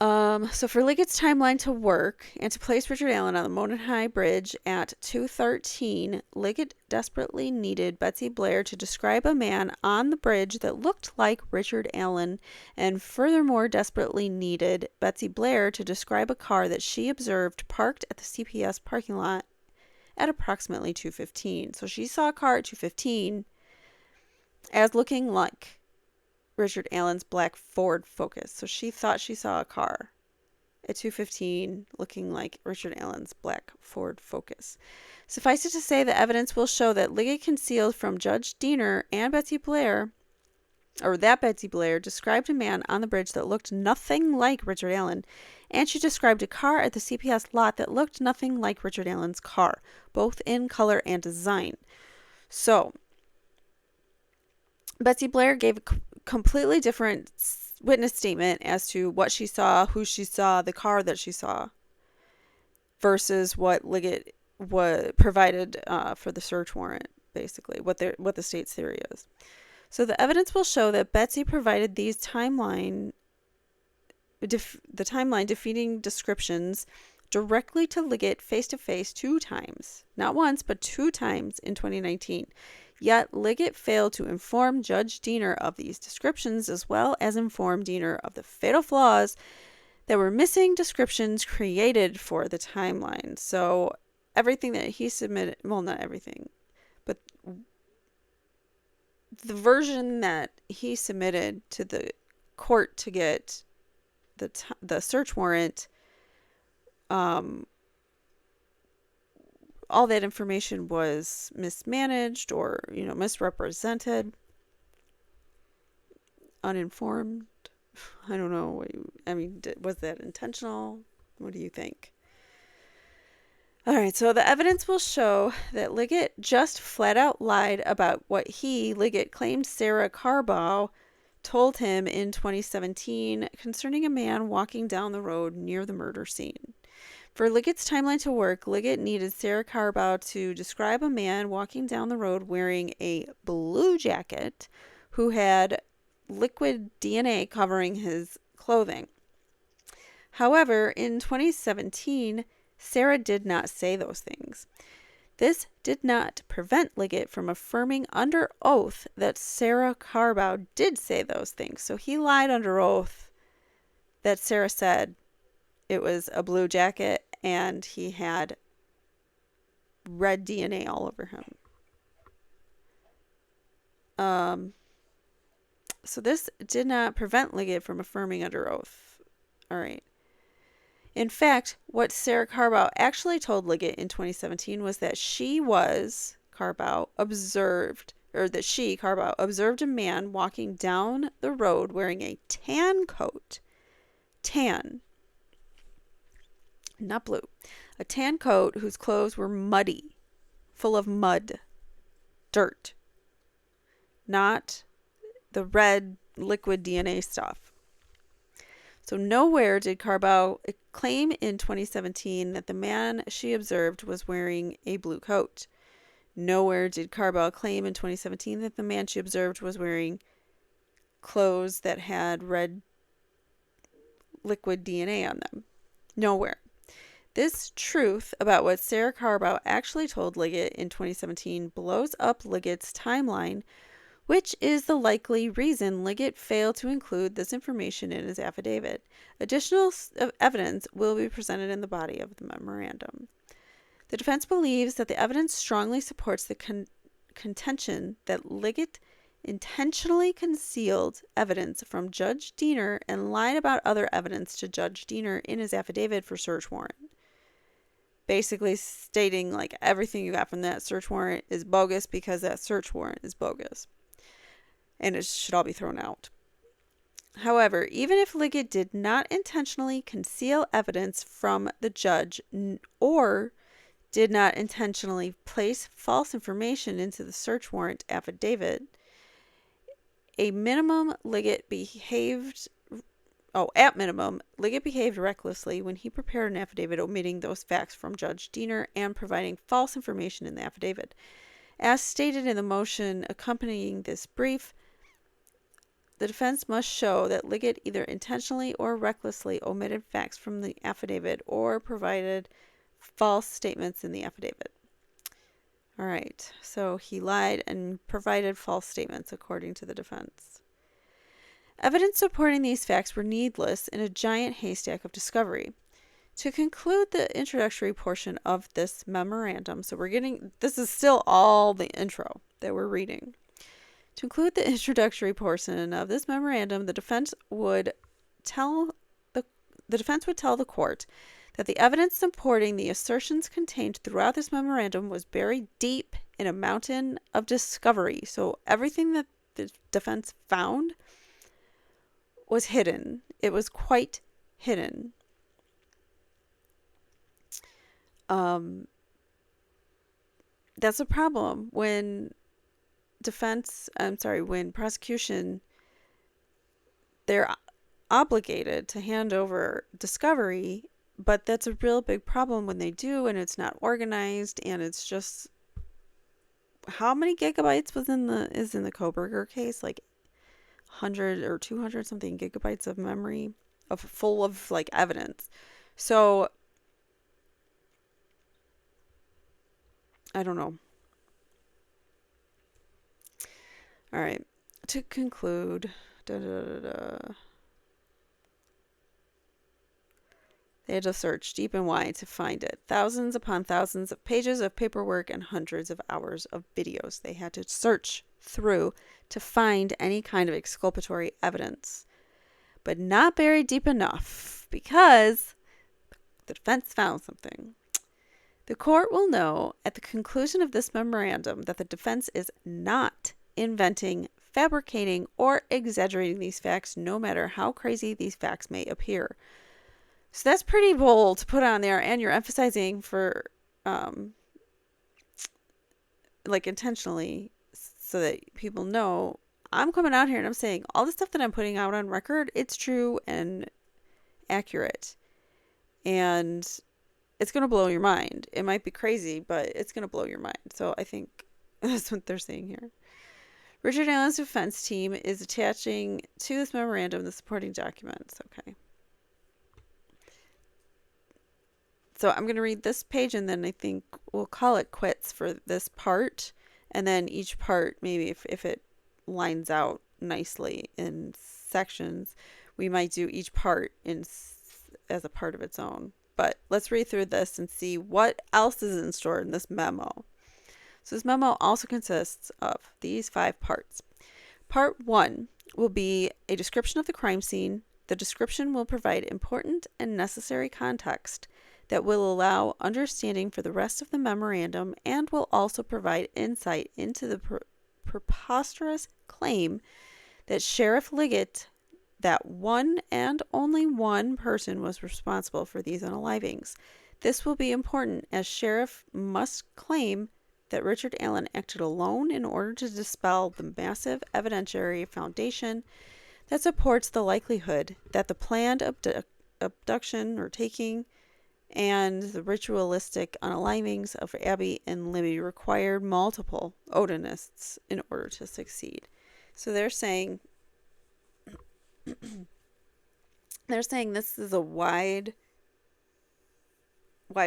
So for Liggett's timeline to work and to place Richard Allen on the Monon High Bridge at 2:13, Liggett desperately needed Betsy Blair to describe a man on the bridge that looked like Richard Allen, and furthermore desperately needed Betsy Blair to describe a car that she observed parked at the CPS parking lot at approximately 2:15. So she saw a car at 2:15 as looking like Richard Allen's black Ford Focus. So she thought she saw a car at 2:15 looking like Richard Allen's black Ford Focus. Suffice it to say, the evidence will show that Liggett concealed from Judge Diener and Betsy Blair, or that Betsy Blair described a man on the bridge that looked nothing like Richard Allen, and she described a car at the CPS lot that looked nothing like Richard Allen's car, both in color and design. So Betsy Blair gave a completely different witness statement as to what she saw, who she saw, the car that she saw, versus what Liggett provided for the search warrant, basically, what the state's theory is. So the evidence will show that Betsy provided these timeline defeating descriptions directly to Liggett face-to-face 2 times. Not once, but 2 times in 2019. Yet Liggett failed to inform Judge Diener of these descriptions, as well as inform Diener of the fatal flaws that were missing descriptions created for the timeline. So everything that he submitted, well, not everything, but the version that he submitted to the court to get the search warrant, all that information was mismanaged or, misrepresented, uninformed. I don't know. Was that intentional? What do you think? All right, so the evidence will show that Liggett just flat out lied about what Liggett, claimed Sarah Carbow told him in 2017 concerning a man walking down the road near the murder scene. For Liggett's timeline to work, Liggett needed Sarah Carbow to describe a man walking down the road wearing a blue jacket who had liquid DNA covering his clothing. However, in 2017, Sarah did not say those things. This did not prevent Liggett from affirming under oath that Sarah Carbow did say those things. So he lied under oath that Sarah said it was a blue jacket and he had red DNA all over him. So this did not prevent Liggett from affirming under oath. All right. In fact, what Sarah Carbow actually told Liggett in 2017 was that Carbow, observed a man walking down the road wearing a tan coat. Tan. Not blue. A tan coat whose clothes were muddy, full of mud, dirt. Not the red liquid DNA stuff. So nowhere did Carbow claim in 2017 that the man she observed was wearing a blue coat. Nowhere did Carbow claim in 2017 that the man she observed was wearing clothes that had red liquid DNA on them. Nowhere. This truth about what Sarah Carbow actually told Liggett in 2017 blows up Liggett's timeline, which is the likely reason Liggett failed to include this information in his affidavit. Additional evidence will be presented in the body of the memorandum. The defense believes that the evidence strongly supports the contention that Liggett intentionally concealed evidence from Judge Diener and lied about other evidence to Judge Diener in his affidavit for search warrant. Basically stating like everything you got from that search warrant is bogus because that search warrant is bogus. And it should all be thrown out. However, even if Liggett did not intentionally conceal evidence from the judge or did not intentionally place false information into the search warrant affidavit, at minimum, Liggett behaved recklessly when he prepared an affidavit omitting those facts from Judge Diener and providing false information in the affidavit. As stated in the motion accompanying this brief, the defense must show that Liggett either intentionally or recklessly omitted facts from the affidavit or provided false statements in the affidavit. All right, so he lied and provided false statements according to the defense. Evidence supporting these facts were needless in a giant haystack of discovery. To conclude the introductory portion of this memorandum, this is still all the intro that we're reading. To include the introductory portion of this memorandum, the defense would tell the court that the evidence supporting the assertions contained throughout this memorandum was buried deep in a mountain of discovery. So everything that the defense found was hidden. It was quite hidden. That's a problem when prosecution, they're obligated to hand over discovery, but that's a real big problem when they do and it's not organized, and it's just, how many gigabytes is in the Kohberger case? Like 100 or 200 something gigabytes of memory full of like evidence. So I don't know. All right. To conclude, they had to search deep and wide to find it. Thousands upon thousands of pages of paperwork and hundreds of hours of videos they had to search through to find any kind of exculpatory evidence. But not buried deep enough, because the defense found something. The court will know at the conclusion of this memorandum that the defense is not inventing, fabricating, or exaggerating these facts, no matter how crazy these facts may appear. So that's pretty bold to put on there, and you're emphasizing for like intentionally, so that people know I'm coming out here and I'm saying all the stuff that I'm putting out on record, it's true and accurate, and it's going to blow your mind. It might be crazy, but it's going to blow your mind. So I think that's what they're saying here. Richard Allen's defense team is attaching to this memorandum the supporting documents. Okay. So I'm going to read this page, and then I think we'll call it quits for this part. And then each part, maybe if it lines out nicely in sections, we might do each part as a part of its own. But let's read through this and see what else is in store in this memo. So this memo also consists of these 5 parts. Part 1 will be a description of the crime scene. The description will provide important and necessary context that will allow understanding for the rest of the memorandum and will also provide insight into the preposterous claim that Sheriff Liggett, that one and only one person, was responsible for these unalivings. This will be important as Sheriff must claim that Richard Allen acted alone in order to dispel the massive evidentiary foundation that supports the likelihood that the planned abduction or taking and the ritualistic unalivings of Abby and Libby required multiple Odinists in order to succeed. So they're saying this is a wide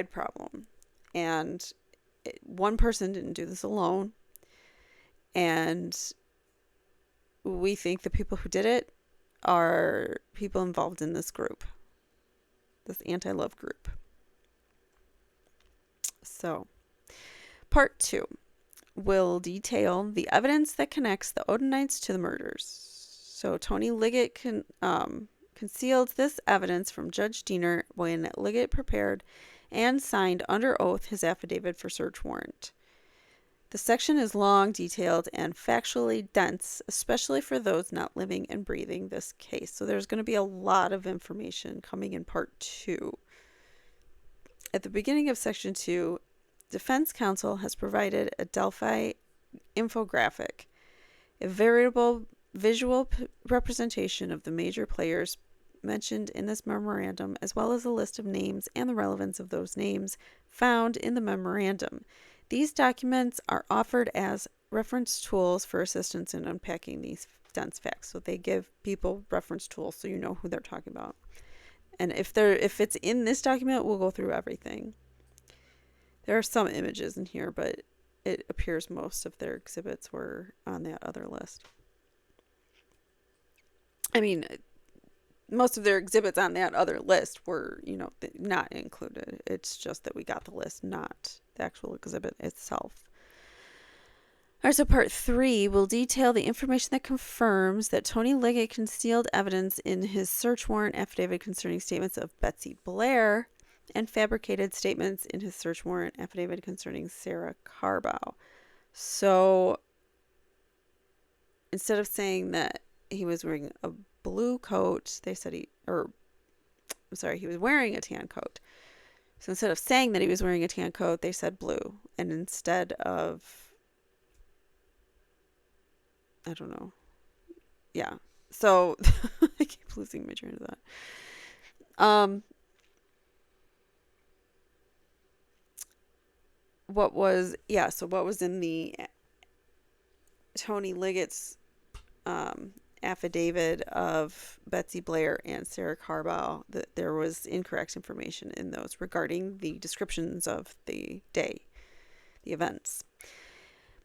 problem, and one person didn't do this alone, and we think the people who did it are people involved in this group, this anti-love group. So, part 2 will detail the evidence that connects the Odinists to the murders. So Tony Liggett concealed this evidence from Judge Diener when Liggett prepared and signed under oath his affidavit for search warrant. The section is long, detailed, and factually dense, especially for those not living and breathing this case. So there's going to be a lot of information coming in part 2. At the beginning of section 2, Defense Counsel has provided a Delphi infographic, a variable visual representation of the major players mentioned in this memorandum, as well as a list of names and the relevance of those names found in the memorandum. These documents are offered as reference tools for assistance in unpacking these dense facts. So they give people reference tools so you know who they're talking about. And if it's in this document, we'll go through everything. There are some images in here, but it appears most of their exhibits were on that other list. I mean, most of their exhibits on that other list were, not included. It's just that we got the list, not the actual exhibit itself. All right, so part 3 will detail the information that confirms that Tony Liggett concealed evidence in his search warrant affidavit concerning statements of Betsy Blair and fabricated statements in his search warrant affidavit concerning Sarah Carbow. So instead of saying that he was wearing a blue coat, they said he was wearing a tan coat. So instead of saying that he was wearing a tan coat, they said blue. And instead of, I don't know. Yeah. So I keep losing my train of thought. What was in the Tony Liggett's affidavit of Betsy Blair and Sarah Carbow, that there was incorrect information in those regarding the descriptions of the day, the events.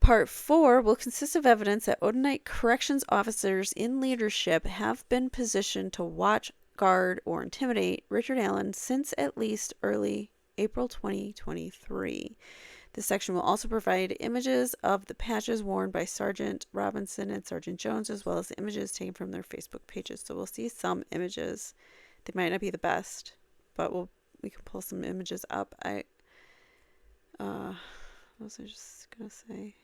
Part 4 will consist of evidence that Odinite corrections officers in leadership have been positioned to watch, guard, or intimidate Richard Allen since at least early April 2023. This section will also provide images of the patches worn by Sergeant Robinson and Sergeant Jones, as well as images taken from their Facebook pages. So we'll see some images. They might not be the best, but we can pull some images up. What was I just gonna say?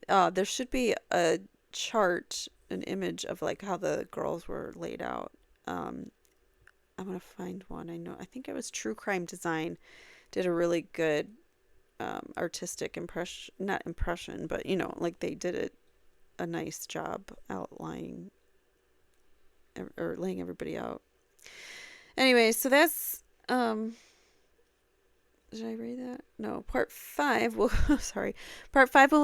There should be a chart, an image of like how the girls were laid out. I'm going to find one. I think it was True Crime Design did a really good artistic not impression, but like they did a nice job outlining or laying everybody out. Anyway, so that's did I read that? No. Part 5 will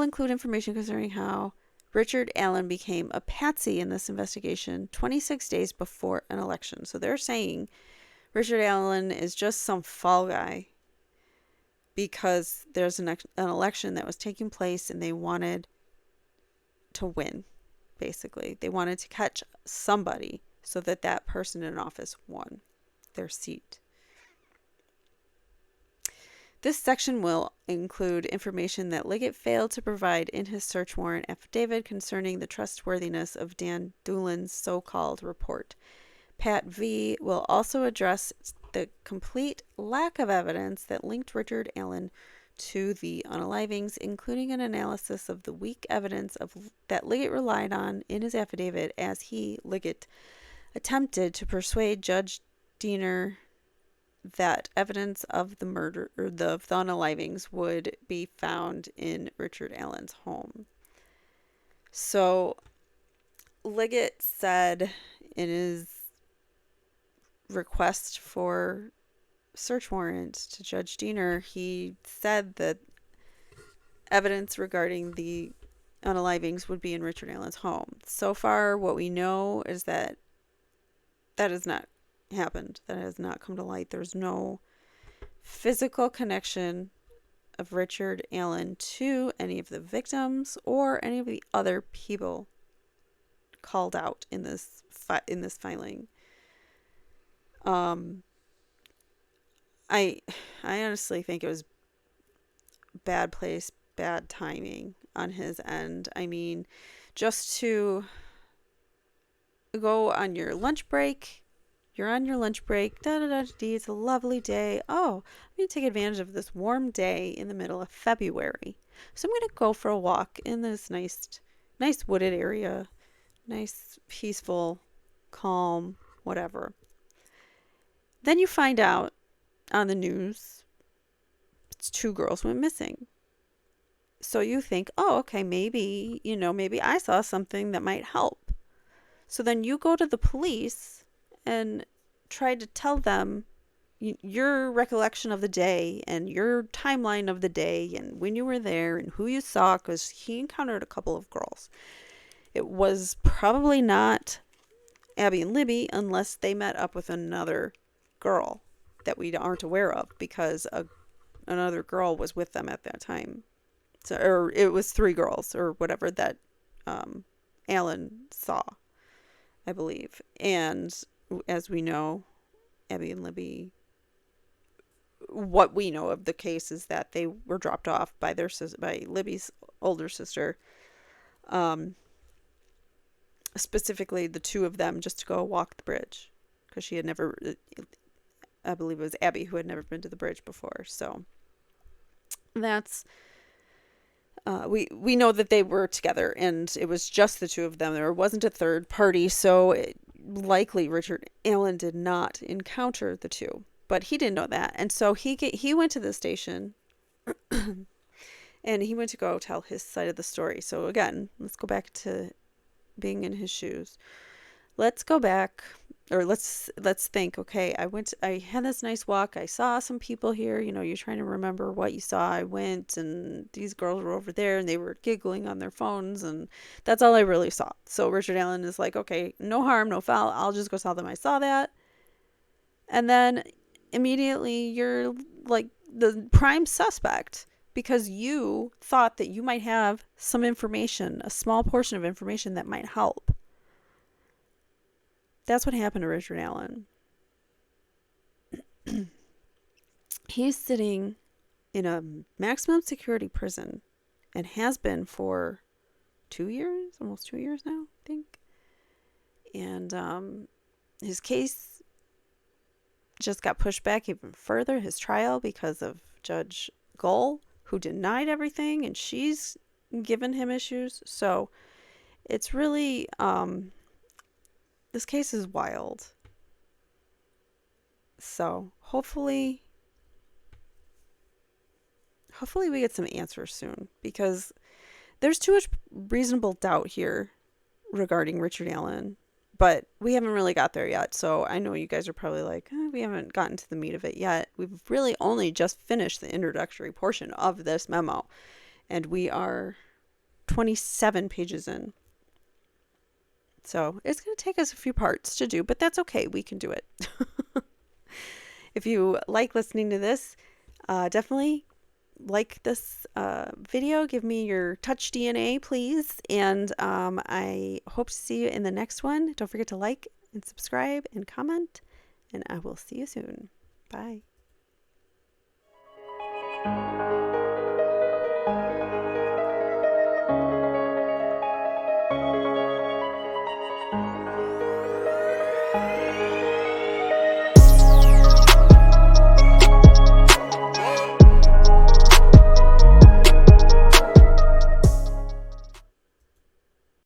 include information concerning how Richard Allen became a patsy in this investigation 26 days before an election. So they're saying Richard Allen is just some fall guy because there's an election that was taking place and they wanted to win, basically. They wanted to catch somebody so that that person in office won their seat. This section will include information that Liggett failed to provide in his search warrant affidavit concerning the trustworthiness of Dan Doolin's so-called report. Pat V. will also address the complete lack of evidence that linked Richard Allen to the Un-Alivings, including an analysis of the weak evidence that Liggett relied on in his affidavit as he, Liggett, attempted to persuade Judge Diener that evidence of the murder or the Un-Alivings would be found in Richard Allen's home. So Liggett said in his request for search warrant to Judge Diener, he said that evidence regarding the Un-Alivings would be in Richard Allen's home. So far, what we know is that that has not happened. That has not come to light. There's no physical connection of Richard Allen to any of the victims or any of the other people called out in this filing. I honestly think it was bad place, bad timing on his end. I mean, just to go on your lunch break, you're on your lunch break, it's a lovely day. Oh, I'm going to take advantage of this warm day in the middle of February. So I'm going to go for a walk in this nice wooded area, nice, peaceful, calm, whatever. Then you find out on the news, it's 2 girls went missing. So you think, oh, okay, maybe I saw something that might help. So then you go to the police and try to tell them your recollection of the day and your timeline of the day and when you were there and who you saw, because he encountered a couple of girls. It was probably not Abby and Libby unless they met up with another girl that we aren't aware of, because another girl was with them at that time. So, or it was 3 girls or whatever that Allen saw, I believe. And as we know, Abby and Libby, what we know of the case is that they were dropped off by Libby's older sister, specifically the 2 of them, just to go walk the bridge, because she had never, I believe it was Abby who had never been to the bridge before. So that's we know that they were together, and it was just the 2 of them. There wasn't a third party, so likely Richard Allen did not encounter the 2, but he didn't know that, and so he went to the station and he went to go tell his side of the story. So again, let's go back to being in his shoes. Let's go back, or let's think, okay, I had this nice walk. I saw some people here. You're trying to remember what you saw. I went, and these girls were over there, and they were giggling on their phones, and that's all I really saw. So Richard Allen is like, okay, no harm, no foul. I'll just go tell them I saw that. And then immediately you're like the prime suspect, because you thought that you might have some information, a small portion of information that might help. That's what happened to Richard Allen. He's sitting in a maximum security prison and has been for 2 years, almost 2 years now, I think. And his case just got pushed back even further, his trial, because of Judge Gull, who denied everything, and she's given him issues. So it's really, this case is wild. So hopefully we get some answers soon, because there's too much reasonable doubt here regarding Richard Allen, but we haven't really got there yet. So I know you guys are probably like, we haven't gotten to the meat of it yet. We've really only just finished the introductory portion of this memo, and we are 27 pages in. So it's going to take us a few parts to do, but that's okay. We can do it. If you like listening to this, definitely like this video. Give me your touch DNA, please. And I hope to see you in the next one. Don't forget to like and subscribe and comment. And I will see you soon. Bye.